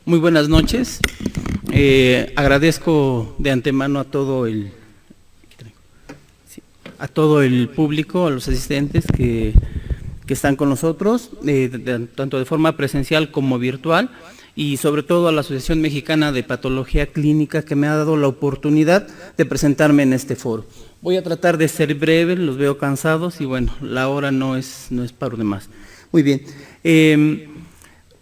Muy buenas noches. Agradezco de antemano a todo el público, a los asistentes que están con nosotros, tanto de forma presencial como virtual, y sobre todo a la Asociación Mexicana de Patología Clínica, que me ha dado la oportunidad de presentarme en este foro. Voy a tratar de ser breve, los veo cansados y bueno, la hora no es para demás. Muy bien.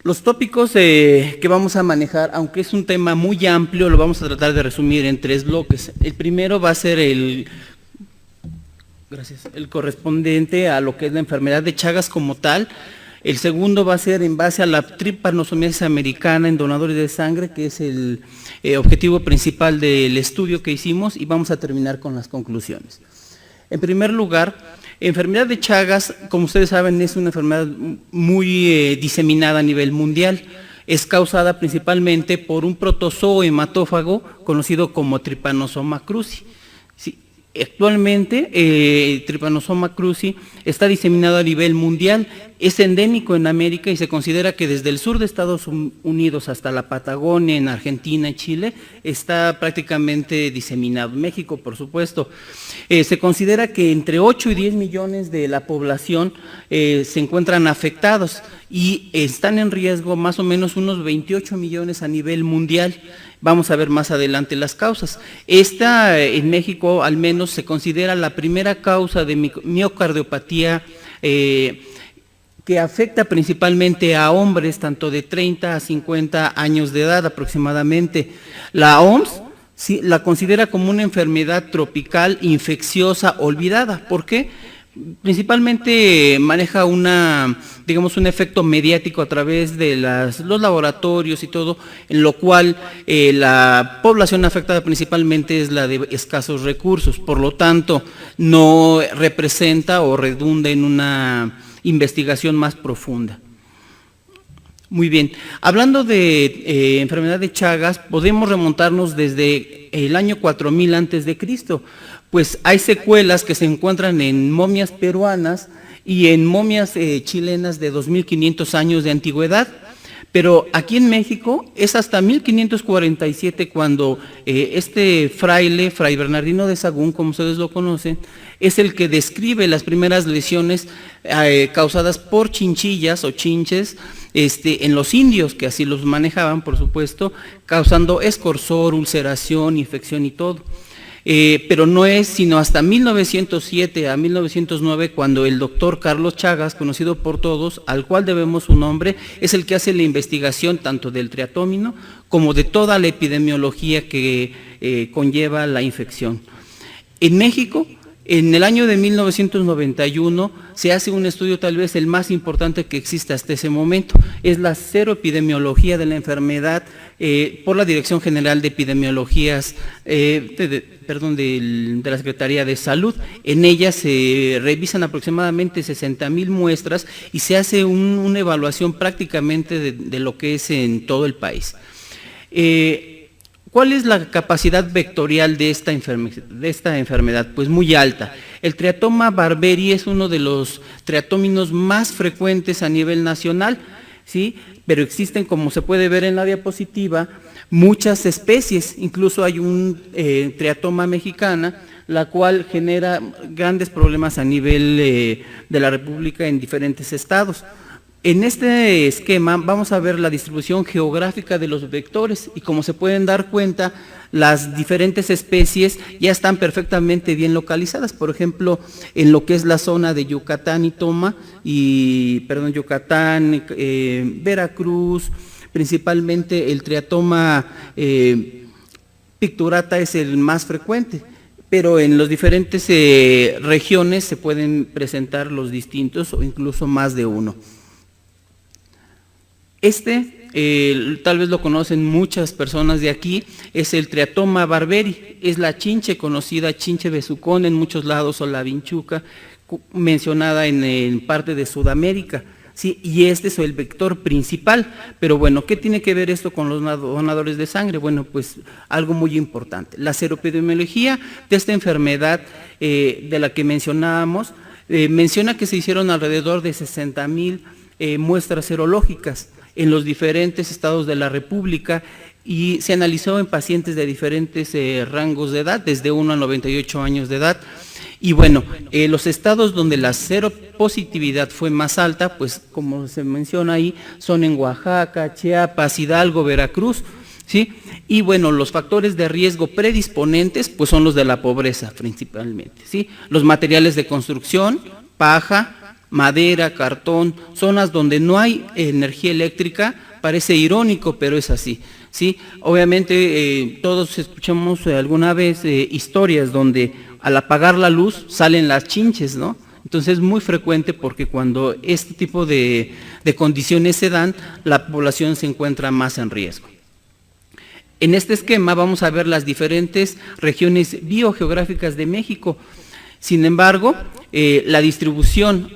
Los tópicos que vamos a manejar, aunque es un tema muy amplio, lo vamos a tratar de resumir en 3 bloques. El primero va a ser el correspondiente a lo que es la enfermedad de Chagas como tal. El segundo va a ser en base a la tripanosomiasis americana en donadores de sangre, que es el objetivo principal del estudio que hicimos, y vamos a terminar con las conclusiones. En primer lugar, enfermedad de Chagas, como ustedes saben, es una enfermedad muy diseminada a nivel mundial. Es causada principalmente por un protozoo hematófago conocido como Trypanosoma cruzi. Sí, actualmente Trypanosoma cruzi está diseminado a nivel mundial, es endémico en América y se considera que desde el sur de Estados Unidos hasta la Patagonia, en Argentina y Chile, está prácticamente diseminado. México, por supuesto. Se considera que entre 8 y 10 millones de la población se encuentran afectados y están en riesgo más o menos unos 28 millones a nivel mundial. Vamos a ver más adelante las causas. Esta en México al menos se considera la primera causa de miocardiopatía que afecta principalmente a hombres, tanto de 30 a 50 años de edad aproximadamente. La OMS sí, la considera como una enfermedad tropical infecciosa olvidada. ¿Por qué? Principalmente maneja un efecto mediático a través de los laboratorios y todo, en lo cual la población afectada principalmente es la de escasos recursos, por lo tanto no representa o redunda en una investigación más profunda. Muy bien, hablando de enfermedad de Chagas, podemos remontarnos desde el año 4000 antes de Cristo, pues hay secuelas que se encuentran en momias peruanas y en momias chilenas de 2500 años de antigüedad. Pero aquí en México es hasta 1547 cuando Fray Bernardino de Sahagún, como ustedes lo conocen, es el que describe las primeras lesiones causadas por chinchillas o chinches en los indios, que así los manejaban, por supuesto, causando escorzor, ulceración, infección y todo. Pero no es sino hasta 1907 a 1909 cuando el doctor Carlos Chagas, conocido por todos, al cual debemos su nombre, es el que hace la investigación tanto del triatómino como de toda la epidemiología que conlleva la infección. En México, en el año de 1991 se hace un estudio tal vez el más importante que existe hasta ese momento, es la seroepidemiología de la enfermedad por la Dirección General de Epidemiologías de la Secretaría de Salud. En ella se revisan aproximadamente 60,000 muestras y se hace una evaluación prácticamente de lo que es en todo el país. ¿Cuál es la capacidad vectorial de esta enfermedad? Pues muy alta. El triatoma barberi es uno de los triatóminos más frecuentes a nivel nacional, ¿sí? Pero existen, como se puede ver en la diapositiva, muchas especies. Incluso hay un triatoma mexicana, la cual genera grandes problemas a nivel de la República en diferentes estados. En este esquema vamos a ver la distribución geográfica de los vectores y como se pueden dar cuenta, las diferentes especies ya están perfectamente bien localizadas. Por ejemplo, en lo que es la zona de Yucatán Veracruz, principalmente el triatoma picturata es el más frecuente, pero en las diferentes regiones se pueden presentar los distintos o incluso más de uno. Tal vez lo conocen muchas personas de aquí, es el triatoma barberi, es la chinche conocida, chinche besucón en muchos lados o la vinchuca, mencionada en parte de Sudamérica, ¿sí? Y este es el vector principal. Pero bueno, ¿qué tiene que ver esto con los donadores de sangre? Bueno, pues algo muy importante. La seroepidemiología de esta enfermedad de la que mencionábamos, menciona que se hicieron alrededor de 60,000 muestras serológicas. en los diferentes estados de la República y se analizó en pacientes de diferentes rangos de edad, desde 1 a 98 años de edad. Y bueno, los estados donde la seropositividad fue más alta, pues como se menciona ahí, son en Oaxaca, Chiapas, Hidalgo, Veracruz, ¿sí? Y bueno, los factores de riesgo predisponentes, pues son los de la pobreza principalmente, ¿sí? Los materiales de construcción, paja, madera, cartón, zonas donde no hay energía eléctrica, parece irónico, pero es así, ¿sí? Obviamente todos escuchamos alguna vez historias donde al apagar la luz salen las chinches, ¿no? Entonces es muy frecuente porque cuando este tipo de condiciones se dan, la población se encuentra más en riesgo. En este esquema vamos a ver las diferentes regiones biogeográficas de México. Sin embargo, la distribución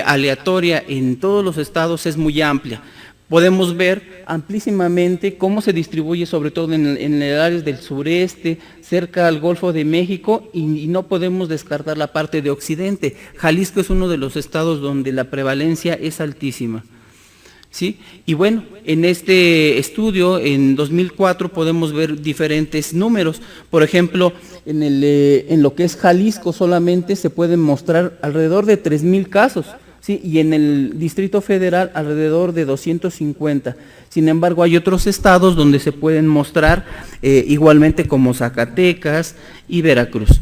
aleatoria en todos los estados es muy amplia. Podemos ver amplísimamente cómo se distribuye, sobre todo en el área del sureste, cerca al Golfo de México, y no podemos descartar la parte de occidente. Jalisco es uno de los estados donde la prevalencia es altísima, ¿sí? Y bueno, en este estudio, en 2004, podemos ver diferentes números. Por ejemplo, en lo que es Jalisco solamente se pueden mostrar alrededor de 3,000 casos, ¿sí? Y en el Distrito Federal alrededor de 250. Sin embargo, hay otros estados donde se pueden mostrar igualmente, como Zacatecas y Veracruz.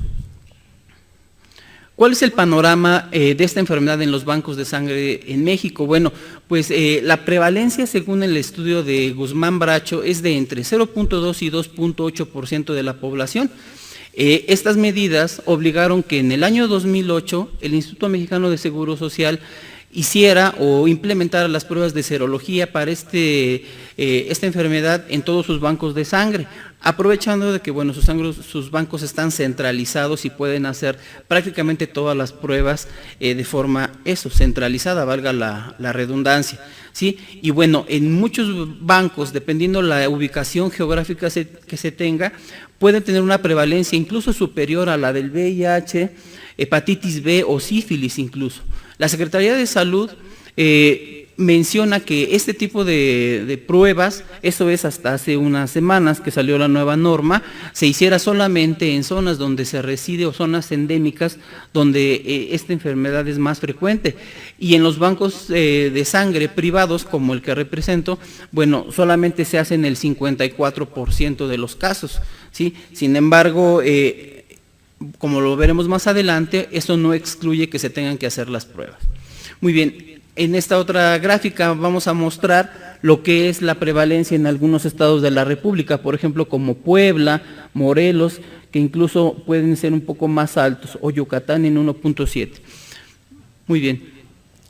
¿Cuál es el panorama de esta enfermedad en los bancos de sangre en México? Bueno, pues la prevalencia, según el estudio de Guzmán Bracho, es de entre 0.2 y 2.8% de la población. Estas medidas obligaron que en el año 2008 el Instituto Mexicano de Seguro Social hiciera o implementara las pruebas de serología para esta enfermedad en todos sus bancos de sangre, aprovechando de que bueno, sus bancos están centralizados y pueden hacer prácticamente todas las pruebas de forma centralizada, valga la redundancia, ¿sí? Y bueno, en muchos bancos, dependiendo la ubicación geográfica que se tenga, pueden tener una prevalencia incluso superior a la del VIH, hepatitis B o sífilis incluso. La Secretaría de Salud menciona que este tipo de pruebas, eso es hasta hace unas semanas que salió la nueva norma, se hiciera solamente en zonas donde se reside o zonas endémicas donde esta enfermedad es más frecuente. Y en los bancos de sangre privados, como el que represento, bueno, solamente se hacen el 54% de los casos, ¿sí? Sin embargo, como lo veremos más adelante, eso no excluye que se tengan que hacer las pruebas. Muy bien, en esta otra gráfica vamos a mostrar lo que es la prevalencia en algunos estados de la República, por ejemplo, como Puebla, Morelos, que incluso pueden ser un poco más altos, o Yucatán en 1.7. Muy bien.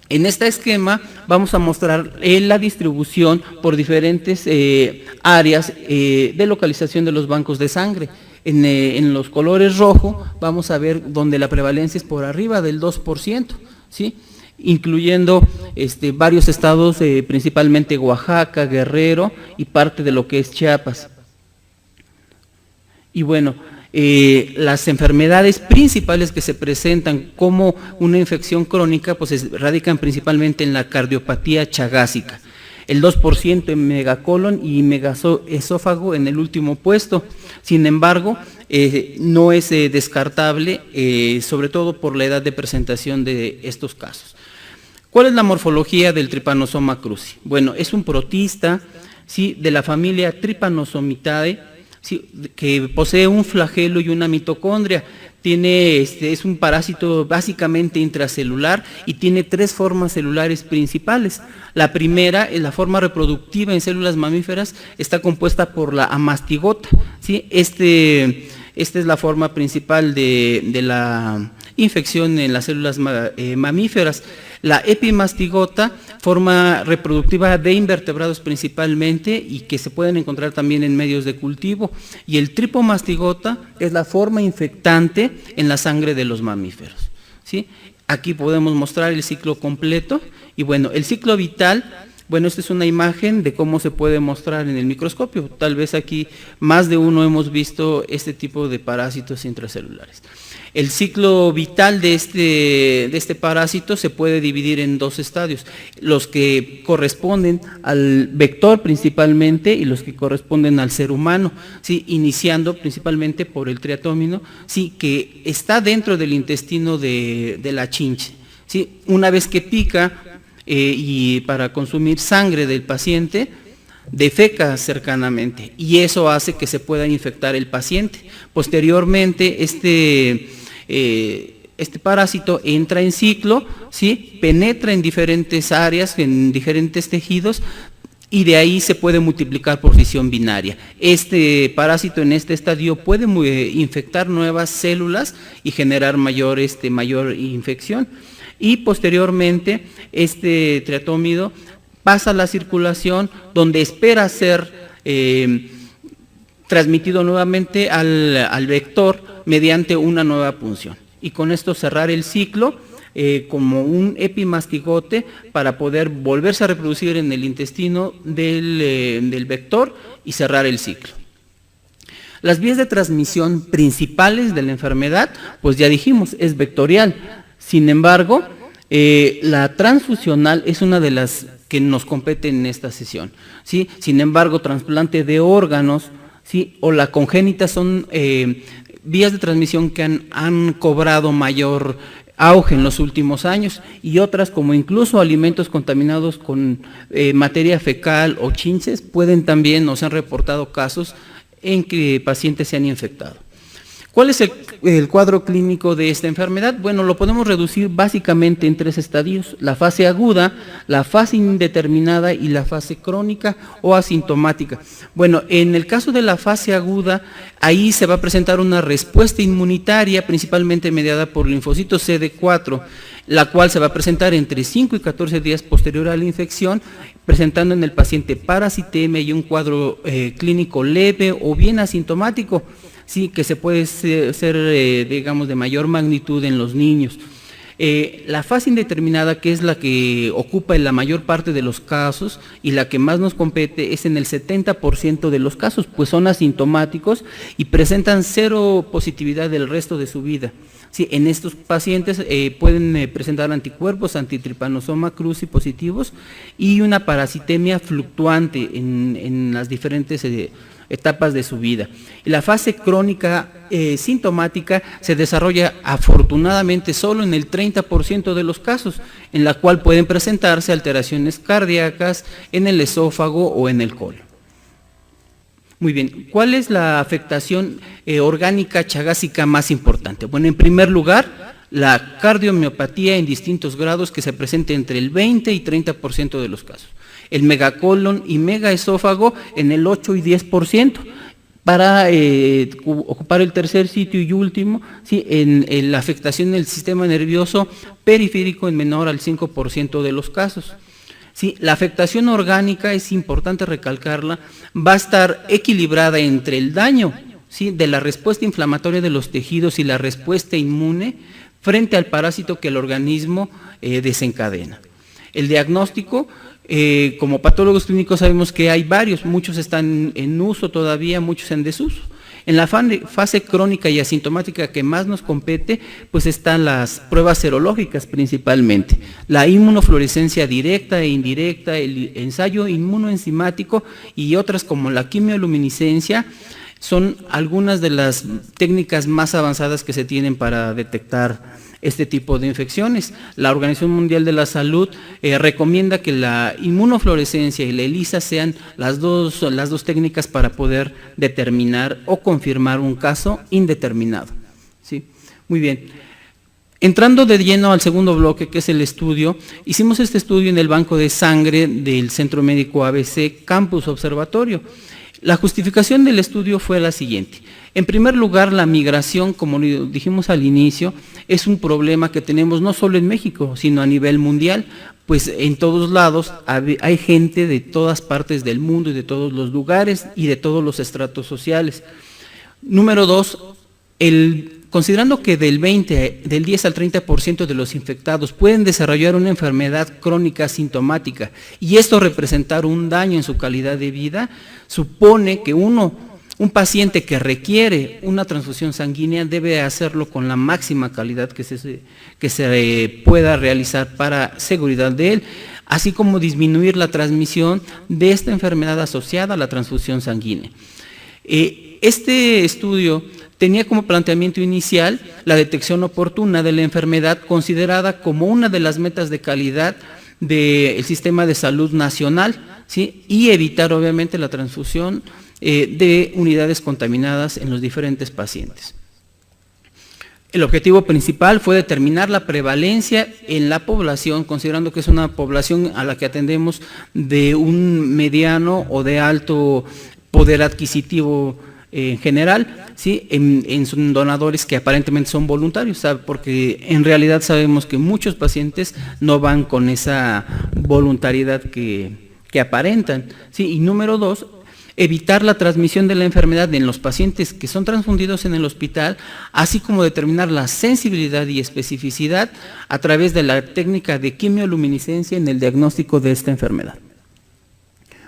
En este esquema vamos a mostrar la distribución por diferentes áreas de localización de los bancos de sangre. En los colores rojo vamos a ver donde la prevalencia es por arriba del 2%, ¿sí? Incluyendo varios estados, principalmente Oaxaca, Guerrero y parte de lo que es Chiapas. Y bueno, las enfermedades principales que se presentan como una infección crónica, pues radican principalmente en la cardiopatía chagásica. El 2% en megacolon y megaesófago en el último puesto. Sin embargo, no es descartable, sobre todo por la edad de presentación de estos casos. ¿Cuál es la morfología del Trypanosoma cruzi? Bueno, es un protista, ¿sí?, de la familia Trypanosomatidae, ¿sí?, que posee un flagelo y una mitocondria. Es un parásito básicamente intracelular y tiene 3 formas celulares principales. La primera es la forma reproductiva en células mamíferas, está compuesta por la amastigota, ¿sí? Esta es la forma principal de la infección en las células mamíferas. La epimastigota, forma reproductiva de invertebrados principalmente y que se pueden encontrar también en medios de cultivo. Y el tripomastigota es la forma infectante en la sangre de los mamíferos, ¿sí? Aquí podemos mostrar el ciclo completo y bueno, el ciclo vital Bueno, esta es una imagen de cómo se puede mostrar en el microscopio. Tal vez aquí más de uno hemos visto este tipo de parásitos intracelulares. El ciclo vital de este parásito se puede dividir en dos estadios, los que corresponden al vector principalmente y los que corresponden al ser humano, ¿sí? Iniciando principalmente por el triatómino, ¿sí? Que está dentro del intestino de la chinche, ¿sí? Una vez que pica y para consumir sangre del paciente, defeca cercanamente y eso hace que se pueda infectar el paciente. Posteriormente, este parásito entra en ciclo, ¿sí? Penetra en diferentes áreas, en diferentes tejidos, y de ahí se puede multiplicar por fisión binaria. Este parásito en este estadio puede infectar nuevas células y generar mayor infección. Y posteriormente este triatómido pasa a la circulación, donde espera ser transmitido nuevamente al vector mediante una nueva punción. Y con esto cerrar el ciclo como un epimastigote para poder volverse a reproducir en el intestino del vector y cerrar el ciclo. Las vías de transmisión principales de la enfermedad, pues ya dijimos, es vectorial. Sin embargo, la transfusional es una de las que nos compete en esta sesión, ¿sí? Sin embargo, trasplante de órganos, ¿sí? O la congénita son vías de transmisión que han cobrado mayor auge en los últimos años, y otras como incluso alimentos contaminados con materia fecal o chinches pueden también, nos han reportado casos en que pacientes se han infectado. ¿Cuál es el cuadro clínico de esta enfermedad? Bueno, lo podemos reducir básicamente en tres estadios: la fase aguda, la fase indeterminada y la fase crónica o asintomática. Bueno, en el caso de la fase aguda, ahí se va a presentar una respuesta inmunitaria principalmente mediada por linfocitos CD4, la cual se va a presentar entre 5 y 14 días posterior a la infección, presentando en el paciente parasitemia y un cuadro clínico leve o bien asintomático, sí, que se puede ser, digamos, de mayor magnitud en los niños. La fase indeterminada, que es la que ocupa en la mayor parte de los casos y la que más nos compete, es en el 70% de los casos, pues son asintomáticos y presentan cero positividad del resto de su vida. Sí, en estos pacientes pueden presentar anticuerpos antitripanosoma cruzi positivos y una parasitemia fluctuante en las diferentes etapas de su vida. Y la fase crónica sintomática se desarrolla afortunadamente solo en el 30% de los casos, en la cual pueden presentarse alteraciones cardíacas en el esófago o en el colon. Muy bien, ¿cuál es la afectación orgánica chagásica más importante? Bueno, en primer lugar, la cardiomiopatía en distintos grados que se presenta entre el 20 y 30% de los casos. El megacolon y megaesófago en el 8 y 10%. Para ocupar el tercer sitio y último, ¿sí? en la afectación del sistema nervioso periférico en menor al 5% de los casos. Sí, la afectación orgánica, es importante recalcarla, va a estar equilibrada entre el daño, ¿sí? de la respuesta inflamatoria de los tejidos y la respuesta inmune frente al parásito que el organismo desencadena. El diagnóstico, como patólogos clínicos sabemos que hay varios, muchos están en uso todavía, muchos en desuso. En la fase crónica y asintomática que más nos compete, pues están las pruebas serológicas principalmente, la inmunofluorescencia directa e indirecta, el ensayo inmunoenzimático y otras como la quimioluminiscencia, son algunas de las técnicas más avanzadas que se tienen para detectar este tipo de infecciones. La Organización Mundial de la Salud recomienda que la inmunofluorescencia y la ELISA sean las dos técnicas para poder determinar o confirmar un caso indeterminado. ¿Sí? Muy bien. Entrando de lleno al segundo bloque, que es el estudio, hicimos este estudio en el banco de sangre del Centro Médico ABC Campus Observatorio. La justificación del estudio fue la siguiente. En primer lugar, la migración, como dijimos al inicio, es un problema que tenemos no solo en México, sino a nivel mundial, pues en todos lados hay gente de todas partes del mundo y de todos los lugares y de todos los estratos sociales. Número dos, el considerando que del 10 al 30% de los infectados pueden desarrollar una enfermedad crónica asintomática y esto representar un daño en su calidad de vida, supone que un paciente que requiere una transfusión sanguínea debe hacerlo con la máxima calidad que se pueda realizar para seguridad de él, así como disminuir la transmisión de esta enfermedad asociada a la transfusión sanguínea. Este estudio tenía como planteamiento inicial la detección oportuna de la enfermedad, considerada como una de las metas de calidad del sistema de salud nacional, ¿sí? Y evitar obviamente la transfusión de unidades contaminadas en los diferentes pacientes. El objetivo principal fue determinar la prevalencia en la población, considerando que es una población a la que atendemos de un mediano o de alto poder adquisitivo en general, ¿sí? en donadores que aparentemente son voluntarios, porque en realidad sabemos que muchos pacientes no van con esa voluntariedad que aparentan, ¿sí? Y número 2, evitar la transmisión de la enfermedad en los pacientes que son transfundidos en el hospital, así como determinar la sensibilidad y especificidad a través de la técnica de quimioluminiscencia en el diagnóstico de esta enfermedad.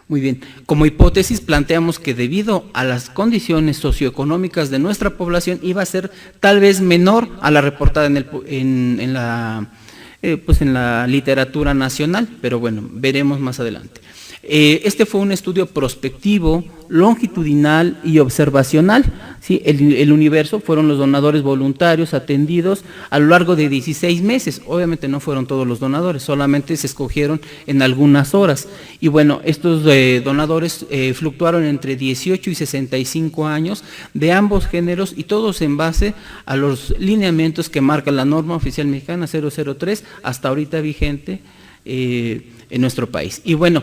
Muy bien, como hipótesis planteamos que debido a las condiciones socioeconómicas de nuestra población iba a ser tal vez menor a la reportada en la literatura nacional, pero bueno, veremos más adelante. Este fue un estudio prospectivo, longitudinal y observacional, ¿sí? El universo fueron los donadores voluntarios atendidos a lo largo de 16 meses, obviamente no fueron todos los donadores, solamente se escogieron en algunas horas, y bueno, estos donadores fluctuaron entre 18 y 65 años de ambos géneros y todos en base a los lineamientos que marca la norma oficial mexicana 003 hasta ahorita vigente en nuestro país. Y bueno,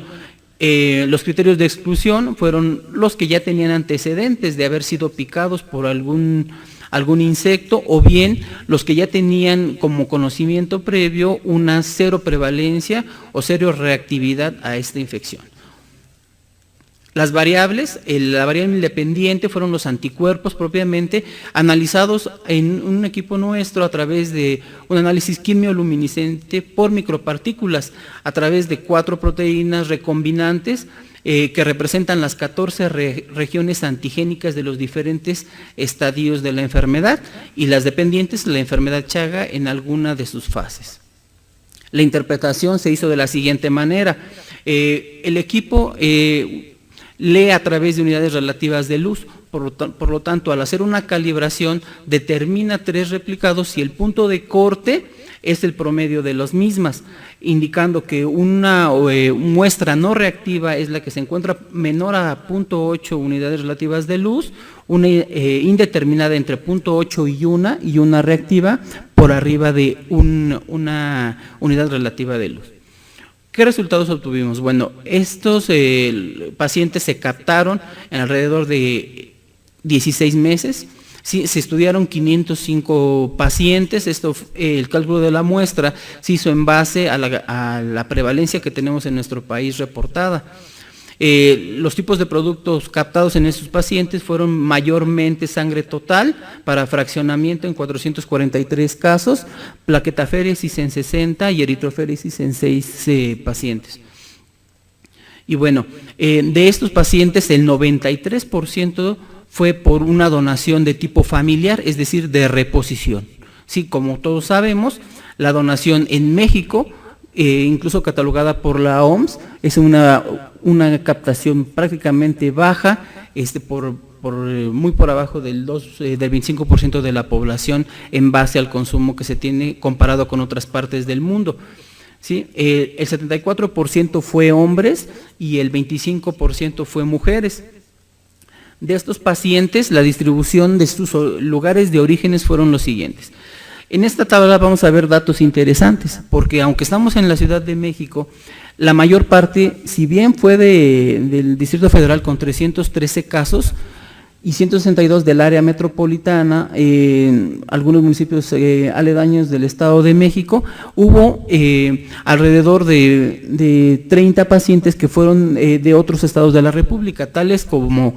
los criterios de exclusión fueron los que ya tenían antecedentes de haber sido picados por algún insecto, o bien los que ya tenían como conocimiento previo una cero prevalencia o cero reactividad a esta infección. Las variables, la variable independiente fueron los anticuerpos propiamente, analizados en un equipo nuestro a través de un análisis quimioluminiscente por micropartículas, a través de 4 proteínas recombinantes que representan las 14 regiones antigénicas de los diferentes estadios de la enfermedad, y las dependientes, la enfermedad Chaga en alguna de sus fases. La interpretación se hizo de la siguiente manera. El equipo lee a través de unidades relativas de luz, por lo tanto, al hacer una calibración, determina 3 replicados y el punto de corte es el promedio de las mismas, indicando que una muestra no reactiva es la que se encuentra menor a 0.8 unidades relativas de luz, una indeterminada entre 0.8 y una reactiva por arriba de una unidad relativa de luz. ¿Qué resultados obtuvimos? Bueno, estos pacientes se captaron en alrededor de 16 meses, ¿sí? Se estudiaron 505 pacientes, el cálculo de la muestra se hizo en base a la prevalencia que tenemos en nuestro país reportada. Los tipos de productos captados en estos pacientes fueron mayormente sangre total para fraccionamiento en 443 casos, plaquetaféresis en 60 y eritroféresis en 6 pacientes. Y bueno, de estos pacientes el 93% fue por una donación de tipo familiar, es decir, de reposición. Sí, como todos sabemos, la donación en México, incluso catalogada por la OMS, es una captación prácticamente baja, muy por abajo del 25% de la población en base al consumo que se tiene comparado con otras partes del mundo. ¿Sí? El 74% fue hombres y el 25% fue mujeres. De estos pacientes, la distribución de sus lugares de orígenes fueron los siguientes. En esta tabla vamos a ver datos interesantes, porque aunque estamos en la Ciudad de México, la mayor parte, si bien fue del Distrito Federal con 313 casos y 162 del área metropolitana, algunos municipios aledaños del Estado de México, hubo alrededor de 30 pacientes que fueron de otros estados de la República, tales como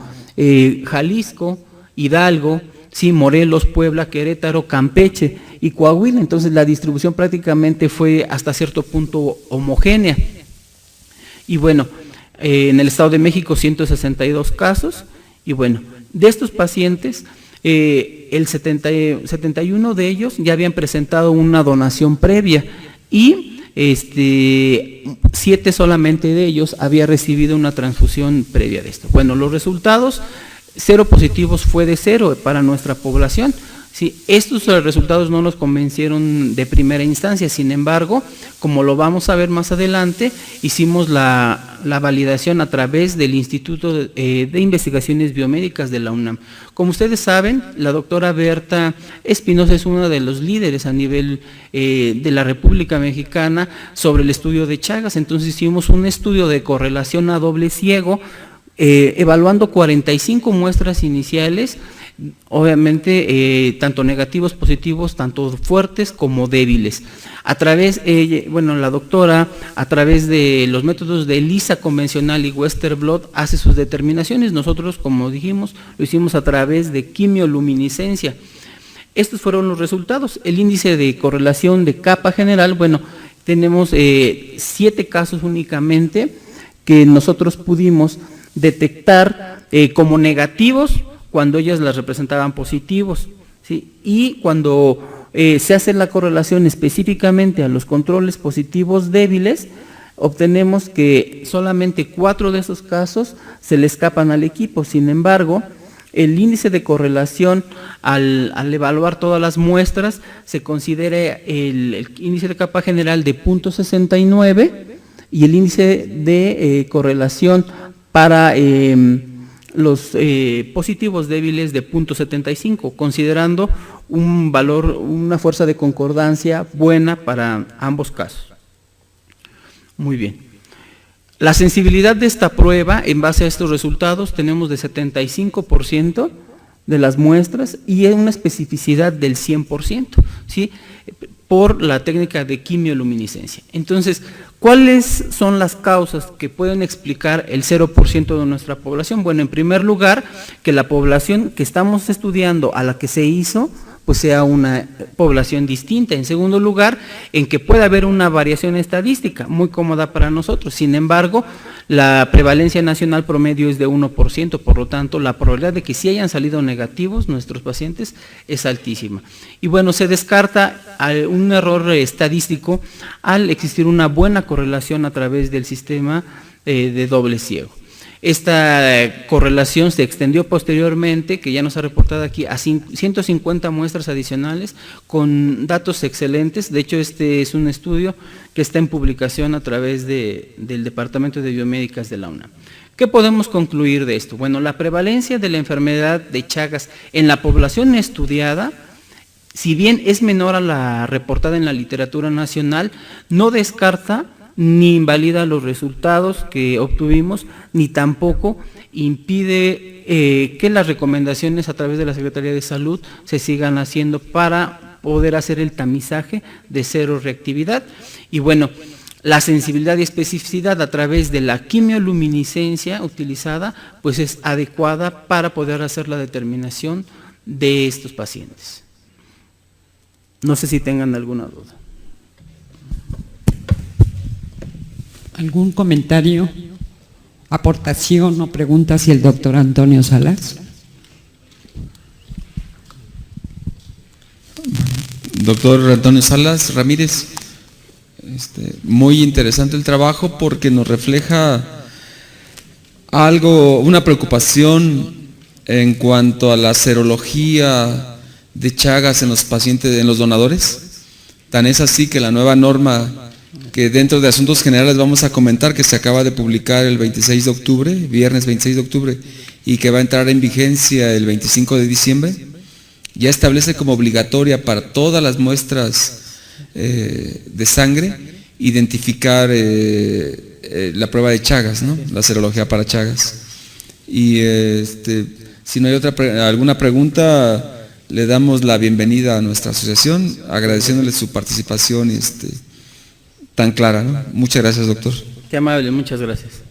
Jalisco, Hidalgo, sí, Morelos, Puebla, Querétaro, Campeche y Coahuila. Entonces la distribución prácticamente fue hasta cierto punto homogénea. Y bueno, en el Estado de México 162 casos, y bueno, de estos pacientes, el 71 de ellos ya habían presentado una donación previa y 7 solamente de ellos había recibido una transfusión previa de esto. Bueno, los resultados, 0 positivos fue de 0 para nuestra población. Sí, estos resultados no nos convencieron de primera instancia, sin embargo, como lo vamos a ver más adelante, hicimos la validación a través del Instituto de Investigaciones Biomédicas de la UNAM. Como ustedes saben, la doctora Berta Espinosa es una de los líderes a nivel de la República Mexicana sobre el estudio de Chagas. Entonces hicimos un estudio de correlación a doble ciego, evaluando 45 muestras iniciales, obviamente tanto negativos, positivos, tanto fuertes como débiles. A través, la doctora, a través de los métodos de ELISA convencional y Western blot, hace sus determinaciones. Nosotros, como dijimos, lo hicimos a través de quimioluminiscencia. Estos fueron los resultados. El índice de correlación de capa general, bueno, tenemos 7 casos únicamente que nosotros pudimos detectar como negativos cuando ellas las representaban positivos, ¿sí? Y cuando se hace la correlación específicamente a los controles positivos débiles, obtenemos que solamente 4 de esos casos se le escapan al equipo. Sin embargo, el índice de correlación al evaluar todas las muestras se considera el índice de capa general de 0.69 y el índice de correlación para los positivos débiles de 0.75, considerando un valor, una fuerza de concordancia buena para ambos casos. Muy bien. La sensibilidad de esta prueba, en base a estos resultados, tenemos de 75% de las muestras y una especificidad del 100%, ¿sí? Por la técnica de quimioluminiscencia. Entonces, ¿cuáles son las causas que pueden explicar el 0% de nuestra población? Bueno, en primer lugar, que la población que estamos estudiando, a la que se hizo, pues sea una población distinta. En segundo lugar, en que pueda haber una variación estadística, muy cómoda para nosotros. Sin embargo, la prevalencia nacional promedio es de 1%, por lo tanto, la probabilidad de que sí hayan salido negativos nuestros pacientes es altísima. Y bueno, se descarta un error estadístico al existir una buena correlación a través del sistema de doble ciego. Esta correlación se extendió posteriormente, que ya nos ha reportado aquí, a 150 muestras adicionales con datos excelentes. De hecho, este es un estudio que está en publicación a través del Departamento de Biomédicas de la UNAM. ¿Qué podemos concluir de esto? Bueno, la prevalencia de la enfermedad de Chagas en la población estudiada, si bien es menor a la reportada en la literatura nacional, no descarta ni invalida los resultados que obtuvimos, ni tampoco impide que las recomendaciones a través de la Secretaría de Salud se sigan haciendo para poder hacer el tamizaje de cero reactividad. Y bueno, la sensibilidad y especificidad a través de la quimioluminiscencia utilizada, pues es adecuada para poder hacer la determinación de estos pacientes. No sé si tengan alguna duda. ¿Algún comentario, aportación o pregunta hacia el doctor Antonio Salas? Doctor Antonio Salas Ramírez, muy interesante el trabajo porque nos refleja algo, una preocupación en cuanto a la serología de Chagas en los pacientes, en los donadores. Tan es así que la nueva norma que dentro de Asuntos Generales vamos a comentar, que se acaba de publicar el 26 de octubre, viernes 26 de octubre, y que va a entrar en vigencia el 25 de diciembre, ya establece como obligatoria para todas las muestras de sangre identificar la prueba de Chagas, ¿no? La serología para Chagas. Y si no hay alguna pregunta, le damos la bienvenida a nuestra asociación, agradeciéndole su participación tan clara, ¿no? Muchas gracias, doctor. Qué amable, muchas gracias.